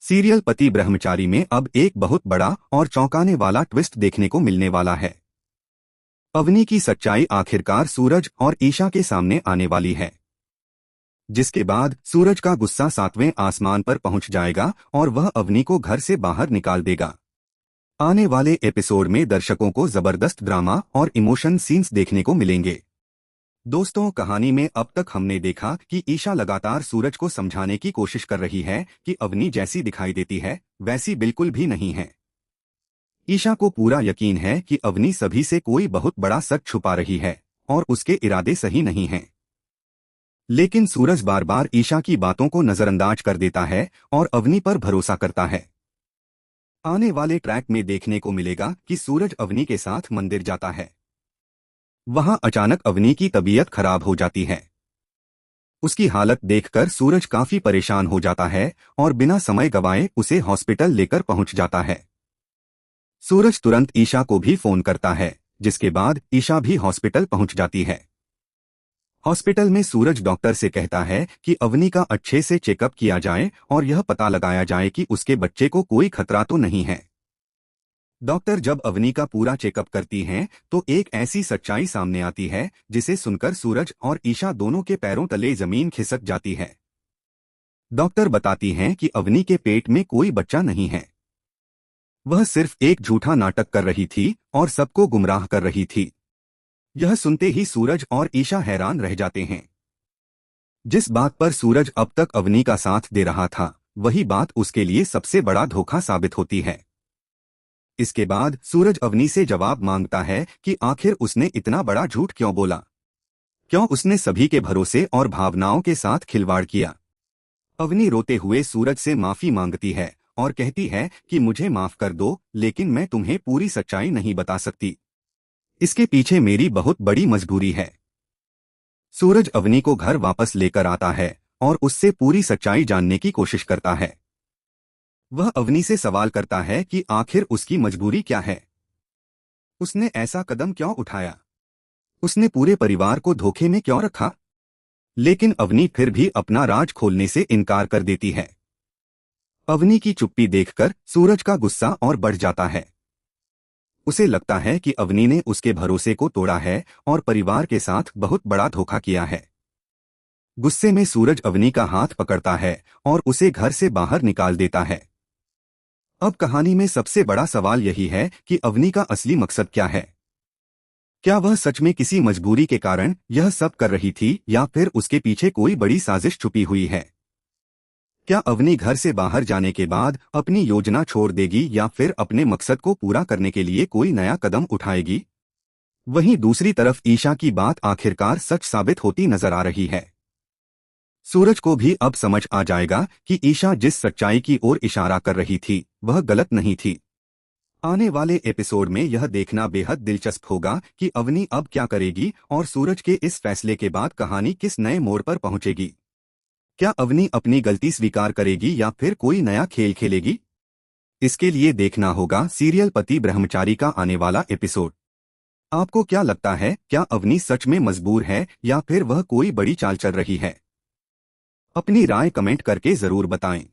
Serial पति ब्रह्मचारी में अब एक बहुत बड़ा और चौंकाने वाला ट्विस्ट देखने को मिलने वाला है। अवनी की सच्चाई आखिरकार सूरज और ईशा के सामने आने वाली है, जिसके बाद सूरज का गुस्सा 7वें आसमान पर पहुंच जाएगा और वह अवनी को घर से बाहर निकाल देगा। आने वाले एपिसोड में दर्शकों को जबरदस्त ड्रामा और इमोशन सीन्स देखने को मिलेंगे। दोस्तों, कहानी में अब तक हमने देखा कि ईशा लगातार सूरज को समझाने की कोशिश कर रही है कि अवनी जैसी दिखाई देती है वैसी बिल्कुल भी नहीं है। ईशा को पूरा यकीन है कि अवनी सभी से कोई बहुत बड़ा सच छुपा रही है और उसके इरादे सही नहीं हैं। लेकिन सूरज बार बार ईशा की बातों को नजरअंदाज कर देता है और अवनी पर भरोसा करता है। आने वाले ट्रैक में देखने को मिलेगा कि सूरज अवनी के साथ मंदिर जाता है। वहां अचानक अवनी की तबीयत खराब हो जाती है। उसकी हालत देखकर सूरज काफी परेशान हो जाता है और बिना समय गवाए उसे हॉस्पिटल लेकर पहुंच जाता है। सूरज तुरंत ईशा को भी फोन करता है, जिसके बाद ईशा भी हॉस्पिटल पहुंच जाती है। हॉस्पिटल में सूरज डॉक्टर से कहता है कि अवनी का अच्छे से चेकअप किया जाए और यह पता लगाया जाए कि उसके बच्चे को कोई खतरा तो नहीं है। डॉक्टर जब अवनी का पूरा चेकअप करती हैं तो एक ऐसी सच्चाई सामने आती है जिसे सुनकर सूरज और ईशा दोनों के पैरों तले जमीन खिसक जाती है। डॉक्टर बताती हैं कि अवनी के पेट में कोई बच्चा नहीं है। वह सिर्फ एक झूठा नाटक कर रही थी और सबको गुमराह कर रही थी। यह सुनते ही सूरज और ईशा हैरान रह जाते हैं। जिस बात पर सूरज अब तक अवनी का साथ दे रहा था, वही बात उसके लिए सबसे बड़ा धोखा साबित होती है। इसके बाद सूरज अवनी से जवाब मांगता है कि आखिर उसने इतना बड़ा झूठ क्यों बोला, क्यों उसने सभी के भरोसे और भावनाओं के साथ खिलवाड़ किया। अवनी रोते हुए सूरज से माफी मांगती है और कहती है कि मुझे माफ कर दो, लेकिन मैं तुम्हें पूरी सच्चाई नहीं बता सकती। इसके पीछे मेरी बहुत बड़ी मजबूरी है। सूरज अवनी को घर वापस लेकर आता है और उससे पूरी सच्चाई जानने की कोशिश करता है। वह अवनी से सवाल करता है कि आखिर उसकी मजबूरी क्या है, उसने ऐसा कदम क्यों उठाया, उसने पूरे परिवार को धोखे में क्यों रखा। लेकिन अवनी फिर भी अपना राज खोलने से इनकार कर देती है। अवनी की चुप्पी देखकर सूरज का गुस्सा और बढ़ जाता है। उसे लगता है कि अवनी ने उसके भरोसे को तोड़ा है और परिवार के साथ बहुत बड़ा धोखा किया है। गुस्से में सूरज अवनी का हाथ पकड़ता है और उसे घर से बाहर निकाल देता है। अब कहानी में सबसे बड़ा सवाल यही है कि अवनी का असली मकसद क्या है। क्या वह सच में किसी मजबूरी के कारण यह सब कर रही थी या फिर उसके पीछे कोई बड़ी साजिश छुपी हुई है। क्या अवनी घर से बाहर जाने के बाद अपनी योजना छोड़ देगी या फिर अपने मकसद को पूरा करने के लिए कोई नया कदम उठाएगी। वहीं दूसरी तरफ ईशा की बात आखिरकार सच साबित होती नजर आ रही है। सूरज को भी अब समझ आ जाएगा कि ईशा जिस सच्चाई की ओर इशारा कर रही थी वह गलत नहीं थी। आने वाले एपिसोड में यह देखना बेहद दिलचस्प होगा कि अवनी अब क्या करेगी और सूरज के इस फैसले के बाद कहानी किस नए मोड़ पर पहुंचेगी। क्या अवनी अपनी गलती स्वीकार करेगी या फिर कोई नया खेल खेलेगी। इसके लिए देखना होगा सीरियल पति ब्रह्मचारी का आने वाला एपिसोड। आपको क्या लगता है, क्या अवनी सच में मजबूर है या फिर वह कोई बड़ी चाल चल रही है। अपनी राय कमेंट करके जरूर बताएं।